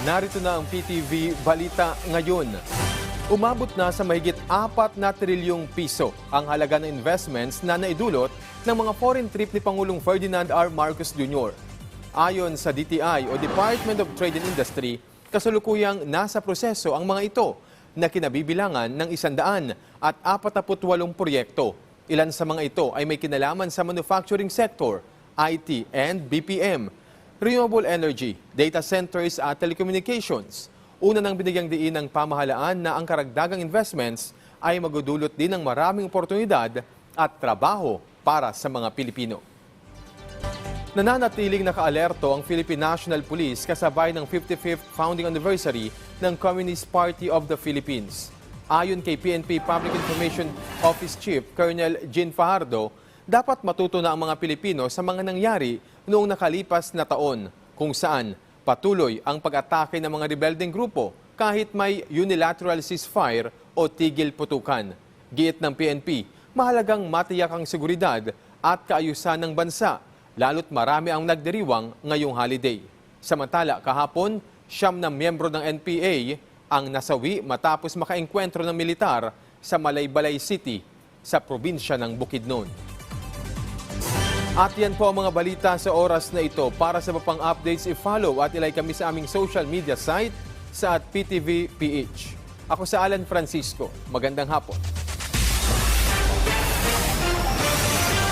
Narito na ang PTV Balita Ngayon. Umabot na sa mahigit 4 na trilyong piso ang halaga ng investments na naidulot ng mga foreign trip ni Pangulong Ferdinand R. Marcos Jr. Ayon sa DTI o Department of Trade and Industry, kasalukuyang nasa proseso ang mga ito na kinabibilangan ng 148 proyekto. Ilan sa mga ito ay may kinalaman sa manufacturing sector, IT and BPM, renewable energy, data centers at telecommunications. Una nang binigyang diin ng pamahalaan na ang karagdagang investments ay magdudulot din ng maraming oportunidad at trabaho para sa mga Pilipino. Nananatiling nakaalerto ang Philippine National Police kasabay ng 55th founding anniversary ng Communist Party of the Philippines. Ayon kay PNP Public Information Office Chief Colonel Jean Fajardo, dapat matuto na ang mga Pilipino sa mga nangyari noong nakalipas na taon kung saan patuloy ang pag-atake ng mga rebeldeng grupo kahit may unilateral ceasefire o tigil putukan. Giit ng PNP, mahalagang matiyak ang seguridad at kaayusan ng bansa, lalo't marami ang nagdiriwang ngayong holiday. Samantala, kahapon, 9 na miyembro ng NPA ang nasawi matapos makaengkwentro ng militar sa Malaybalay City sa probinsya ng Bukidnon. At yan po ang mga balita sa oras na ito. Para sa mapang updates, i-follow at ilike kami sa aming social media site sa @PTVPH. Ako sa Alan Francisco. Magandang hapon.